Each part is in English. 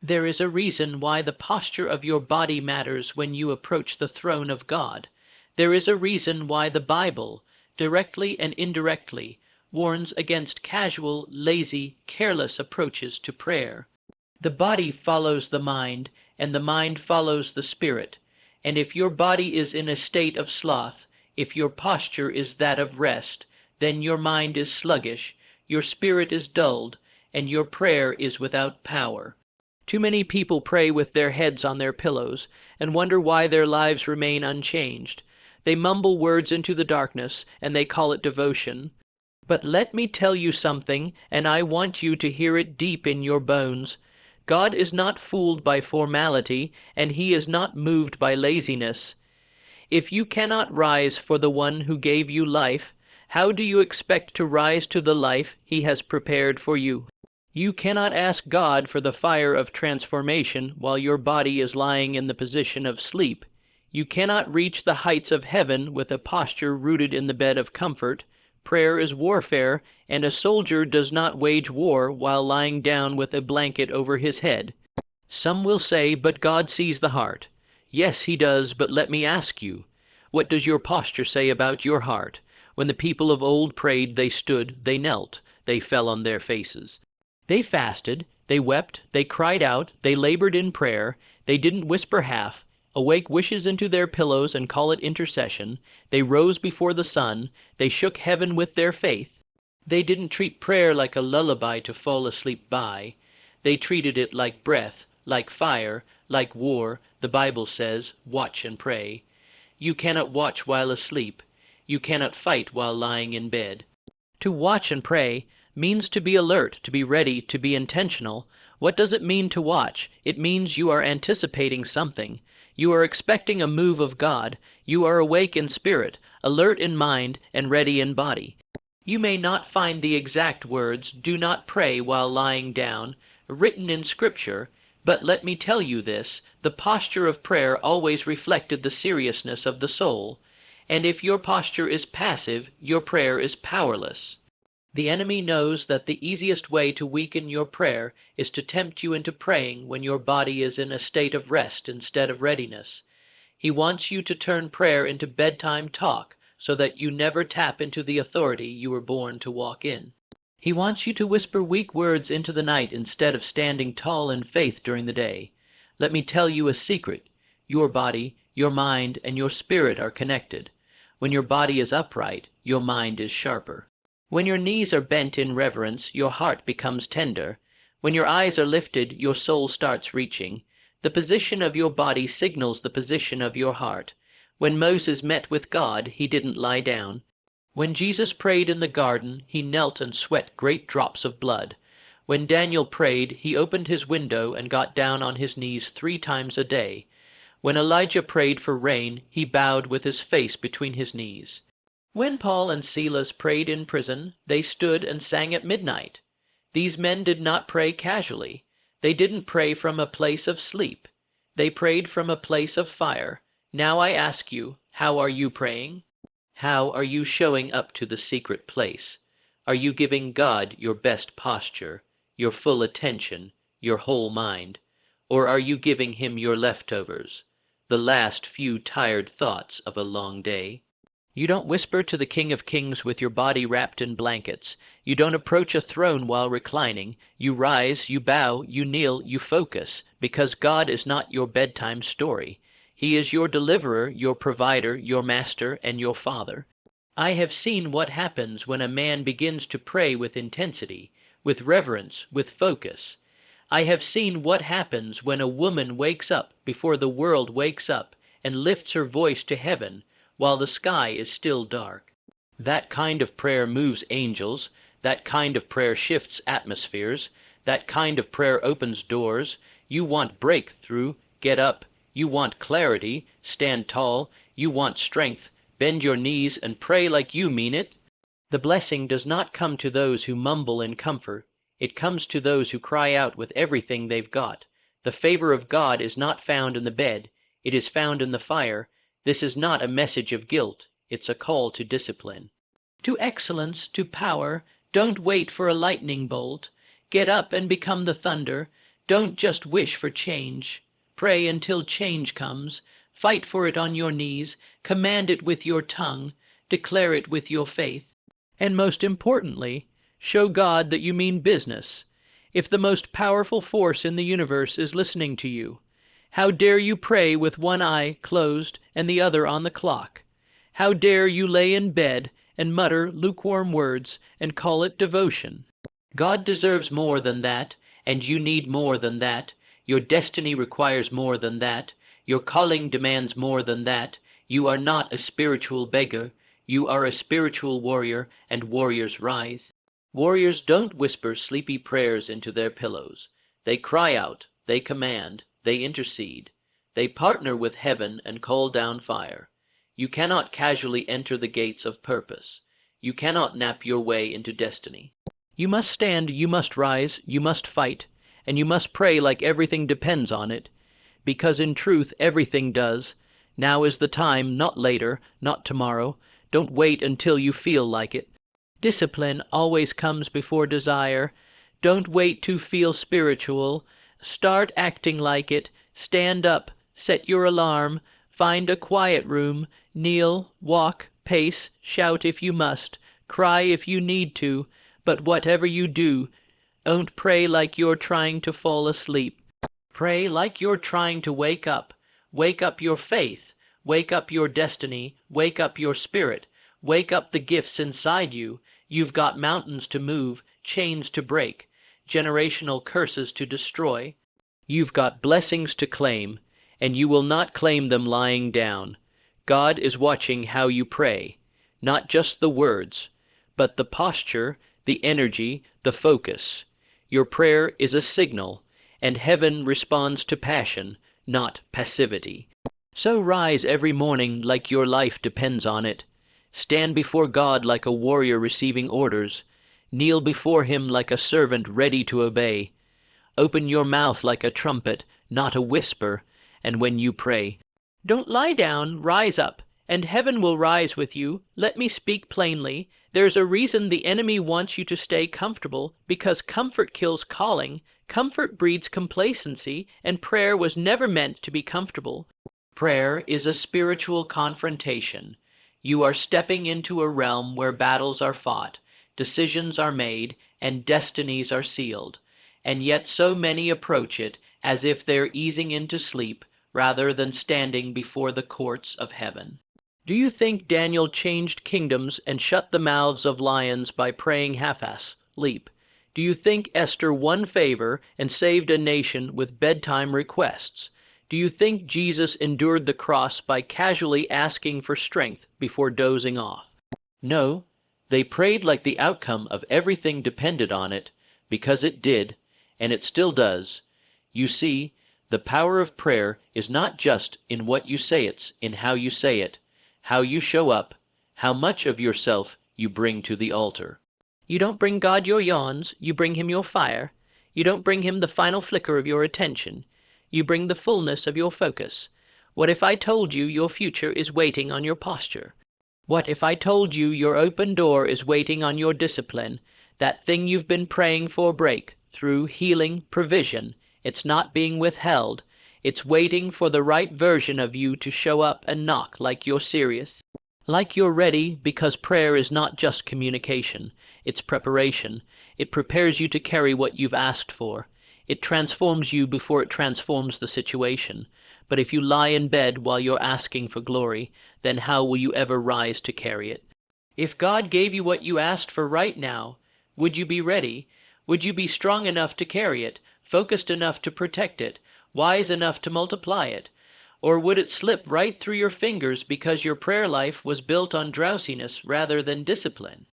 There is a reason why the posture of your body matters when you approach the throne of God. There is a reason why the Bible, directly and indirectly, warns against casual, lazy, careless approaches to prayer. The body follows the mind, and the mind follows the spirit, and if your body is in a state of sloth, if your posture is that of rest, then your mind is sluggish, your spirit is dulled, and your prayer is without power. Too many people pray with their heads on their pillows, and wonder why their lives remain unchanged. They mumble words into the darkness, and they call it devotion. But let me tell you something, and I want you to hear it deep in your bones. God is not fooled by formality, and he is not moved by laziness. If you cannot rise for the one who gave you life, how do you expect to rise to the life he has prepared for you? You cannot ask God for the fire of transformation while your body is lying in the position of sleep. You cannot reach the heights of heaven with a posture rooted in the bed of comfort. Prayer is warfare, and a soldier does not wage war while lying down with a blanket over his head. Some will say, but God sees the heart. Yes, he does, but let me ask you, what does your posture say about your heart? When the people of old prayed, they stood, they knelt, they fell on their faces. They fasted, they wept, they cried out, they labored in prayer, they didn't whisper half, awake wishes into their pillows and call it intercession, they rose before the sun, they shook heaven with their faith. They didn't treat prayer like a lullaby to fall asleep by. They treated it like breath, like fire, like war. The Bible says, watch and pray. You cannot watch while asleep. You cannot fight while lying in bed. To watch and pray means to be alert, to be ready, to be intentional. What does it mean to watch? It means you are anticipating something. You are expecting a move of God. You are awake in spirit, alert in mind, and ready in body. You may not find the exact words, "Do not pray while lying down," written in Scripture, but let me tell you this, the posture of prayer always reflected the seriousness of the soul, and if your posture is passive, your prayer is powerless. The enemy knows that the easiest way to weaken your prayer is to tempt you into praying when your body is in a state of rest instead of readiness. He wants you to turn prayer into bedtime talk so that you never tap into the authority you were born to walk in. He wants you to whisper weak words into the night instead of standing tall in faith during the day. Let me tell you a secret. Your body, your mind, and your spirit are connected. When your body is upright, your mind is sharper. When your knees are bent in reverence, your heart becomes tender. When your eyes are lifted, your soul starts reaching. The position of your body signals the position of your heart. When Moses met with God, he didn't lie down. When Jesus prayed in the garden, he knelt and sweat great drops of blood. When Daniel prayed, he opened his window and got down on his knees 3 times a day. When Elijah prayed for rain, he bowed with his face between his knees. When Paul and Silas prayed in prison, they stood and sang at midnight. These men did not pray casually. They didn't pray from a place of sleep. They prayed from a place of fire. Now I ask you, how are you praying? How are you showing up to the secret place? Are you giving God your best posture, your full attention, your whole mind? Or are you giving him your leftovers, the last few tired thoughts of a long day? You don't whisper to the King of Kings with your body wrapped in blankets. You don't approach a throne while reclining. You rise, you bow, you kneel, you focus, because God is not your bedtime story. He is your deliverer, your provider, your master, and your father. I have seen what happens when a man begins to pray with intensity, with reverence, with focus. I have seen what happens when a woman wakes up before the world wakes up and lifts her voice to heaven while the sky is still dark. That kind of prayer moves angels. That kind of prayer shifts atmospheres. That kind of prayer opens doors. You want breakthrough, get up. You want clarity, stand tall. You want strength, bend your knees and pray like you mean it. The blessing does not come to those who mumble in comfort. It comes to those who cry out with everything they've got. The favor of God is not found in the bed. It is found in the fire. This is not a message of guilt. It's a call to discipline. To excellence, to power. Don't wait for a lightning bolt. Get up and become the thunder. Don't just wish for change. Pray until change comes. Fight for it on your knees. Command it with your tongue. Declare it with your faith. And most importantly, show God that you mean business. If the most powerful force in the universe is listening to you, how dare you pray with one eye closed and the other on the clock? How dare you lay in bed and mutter lukewarm words and call it devotion? God deserves more than that, and you need more than that. Your destiny requires more than that. Your calling demands more than that. You are not a spiritual beggar. You are a spiritual warrior, and warriors rise. Warriors don't whisper sleepy prayers into their pillows. They cry out, they command, they intercede. They partner with heaven and call down fire. You cannot casually enter the gates of purpose. You cannot nap your way into destiny. You must stand, you must rise, you must fight, and you must pray like everything depends on it, because in truth everything does. Now is the time, not later, not tomorrow. Don't wait until you feel like it. Discipline always comes before desire. Don't wait to feel spiritual. Start acting like it. Stand up, set your alarm, find a quiet room, kneel, walk, pace, shout if you must, cry if you need to, but whatever you do, don't pray like you're trying to fall asleep. Pray like you're trying to wake up. Wake up your faith. Wake up your destiny. Wake up your spirit. Wake up the gifts inside you. You've got mountains to move, chains to break, generational curses to destroy. You've got blessings to claim, and you will not claim them lying down. God is watching how you pray, not just the words, but the posture, the energy, the focus. Your prayer is a signal, and heaven responds to passion, not passivity. So rise every morning like your life depends on it. Stand before God like a warrior receiving orders. Kneel before him like a servant ready to obey. Open your mouth like a trumpet, not a whisper, and when you pray, don't lie down, rise up, and heaven will rise with you. Let me speak plainly. There's a reason the enemy wants you to stay comfortable, because comfort kills calling. Comfort breeds complacency, and prayer was never meant to be comfortable. Prayer is a spiritual confrontation. You are stepping into a realm where battles are fought, decisions are made, and destinies are sealed. And yet so many approach it as if they're easing into sleep rather than standing before the courts of heaven. Do you think Daniel changed kingdoms and shut the mouths of lions by praying half-asleep? Do you think Esther won favor and saved a nation with bedtime requests? Do you think Jesus endured the cross by casually asking for strength before dozing off? No, they prayed like the outcome of everything depended on it, because it did, and it still does. You see, the power of prayer is not just in what you say, it's in how you say it, how you show up, how much of yourself you bring to the altar. You don't bring God your yawns, you bring him your fire. You don't bring him the final flicker of your attention. You bring the fullness of your focus. What if I told you your future is waiting on your posture? What if I told you your open door is waiting on your discipline, that thing you've been praying for break, through healing, provision? It's not being withheld. It's waiting for the right version of you to show up and knock like you're serious. Like you're ready, because prayer is not just communication. It's preparation. It prepares you to carry what you've asked for. It transforms you before it transforms the situation. But if you lie in bed while you're asking for glory, then how will you ever rise to carry it? If God gave you what you asked for right now, would you be ready? Would you be strong enough to carry it, focused enough to protect it, wise enough to multiply it? Or would it slip right through your fingers because your prayer life was built on drowsiness rather than discipline?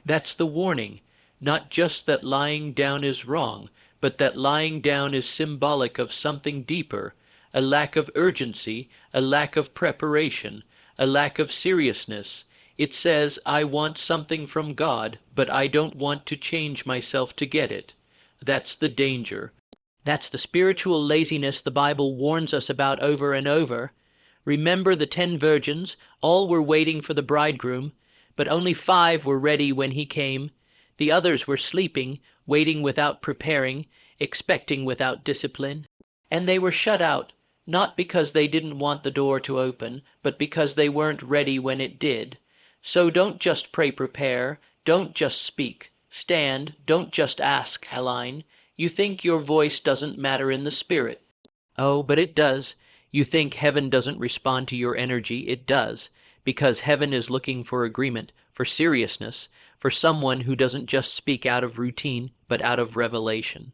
That's the warning. Not just that lying down is wrong, but that lying down is symbolic of something deeper, a lack of urgency, a lack of preparation, a lack of seriousness. It says, I want something from God, but I don't want to change myself to get it. That's the danger. That's the spiritual laziness the Bible warns us about over and over. Remember the 10 virgins, all were waiting for the bridegroom, but only 5 were ready when he came. The others were sleeping, waiting without preparing, expecting without discipline, and they were shut out, not because they didn't want the door to open, but because they weren't ready when it did. So don't just pray prepare, don't just speak, stand, don't just ask, Helene. You think your voice doesn't matter in the spirit. Oh, but it does. You think heaven doesn't respond to your energy. It does, because heaven is looking for agreement, for seriousness, for someone who doesn't just speak out of routine, but out of revelation.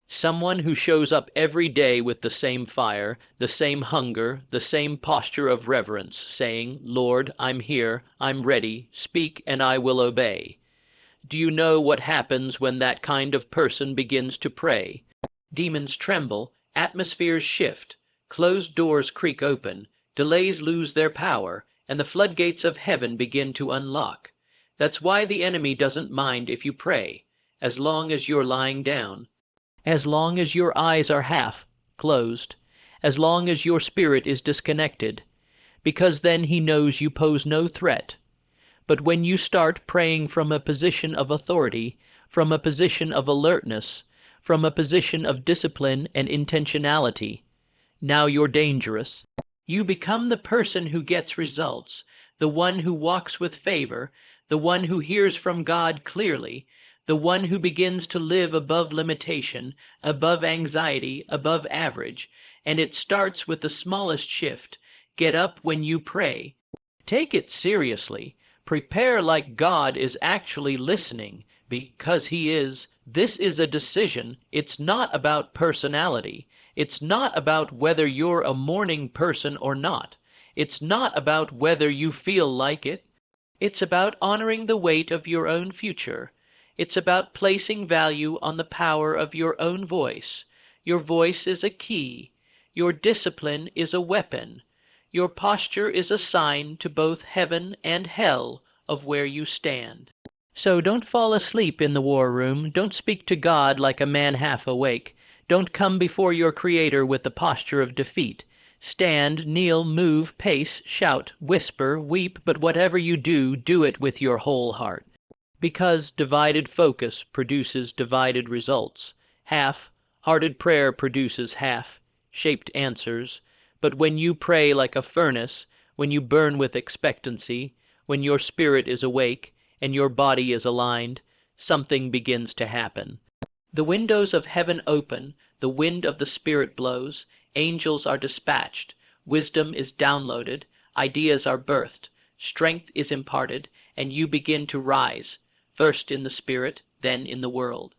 Someone who shows up every day with the same fire, the same hunger, the same posture of reverence, saying, Lord, I'm here, I'm ready, speak and I will obey. Do you know what happens when that kind of person begins to pray? Demons tremble, atmospheres shift, closed doors creak open, delays lose their power, and the floodgates of heaven begin to unlock. That's why the enemy doesn't mind if you pray, as long as you're lying down. As long as your eyes are half closed, as long as your spirit is disconnected, because then he knows you pose no threat. But when you start praying from a position of authority, from a position of alertness, from a position of discipline and intentionality, now you're dangerous. You become the person who gets results, the one who walks with favor, the one who hears from God clearly, the one who begins to live above limitation, above anxiety, above average, and it starts with the smallest shift. Get up when you pray. Take it seriously. Prepare like God is actually listening, because He is. This is a decision. It's not about personality. It's not about whether you're a morning person or not. It's not about whether you feel like it. It's about honoring the weight of your own future. It's about placing value on the power of your own voice. Your voice is a key. Your discipline is a weapon. Your posture is a sign to both heaven and hell of where you stand. So don't fall asleep in the war room. Don't speak to God like a man half awake. Don't come before your Creator with the posture of defeat. Stand, kneel, move, pace, shout, whisper, weep, but whatever you do, do it with your whole heart. Because divided focus produces divided results. Half-hearted prayer produces half-shaped answers. But when you pray like a furnace, when you burn with expectancy, when your spirit is awake and your body is aligned, something begins to happen. The windows of heaven open, the wind of the Spirit blows, angels are dispatched, wisdom is downloaded, ideas are birthed, strength is imparted, and you begin to rise, first in the Spirit, then in the world.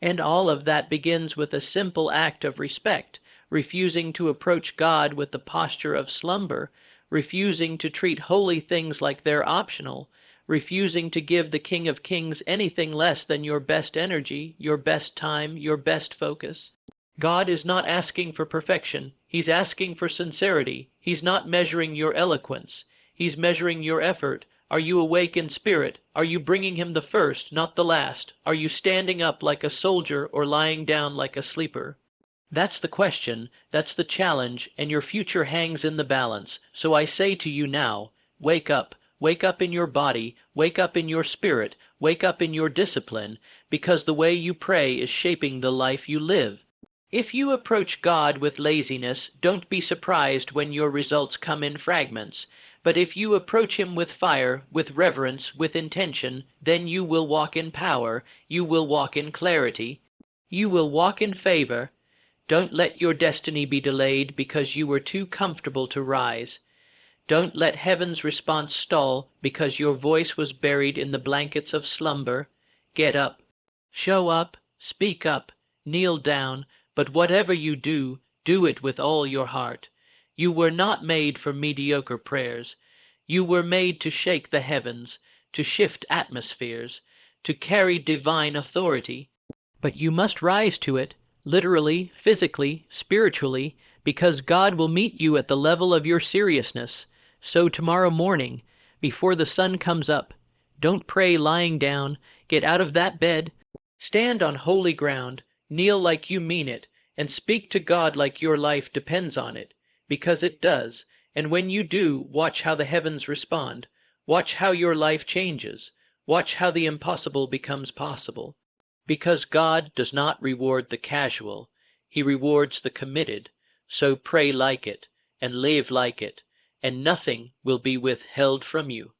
And all of that begins with a simple act of respect, refusing to approach God with the posture of slumber, refusing to treat holy things like they're optional, refusing to give the King of Kings anything less than your best energy, your best time, your best focus. God is not asking for perfection. He's asking for sincerity. He's not measuring your eloquence. He's measuring your effort. Are you awake in spirit? Are you bringing Him the first, not the last? Are you standing up like a soldier or lying down like a sleeper? That's the question, that's the challenge, and your future hangs in the balance. So I say to you now, wake up. Wake up in your body, wake up in your spirit, wake up in your discipline, because the way you pray is shaping the life you live. If you approach God with laziness, don't be surprised when your results come in fragments. But if you approach Him with fire, with reverence, with intention, then you will walk in power, you will walk in clarity, you will walk in favor. Don't let your destiny be delayed because you were too comfortable to rise. Don't let heaven's response stall because your voice was buried in the blankets of slumber. Get up. Show up. Speak up. Kneel down. But whatever you do, do it with all your heart. You were not made for mediocre prayers. You were made to shake the heavens, to shift atmospheres, to carry divine authority. But you must rise to it, literally, physically, spiritually, because God will meet you at the level of your seriousness. So tomorrow morning, before the sun comes up, don't pray lying down. Get out of that bed. Stand on holy ground. Kneel like you mean it, and speak to God like your life depends on it, because it does. And when you do, watch how the heavens respond. Watch how your life changes. Watch how the impossible becomes possible. Because God does not reward the casual, He rewards the committed, so pray like it, and live like it, and nothing will be withheld from you.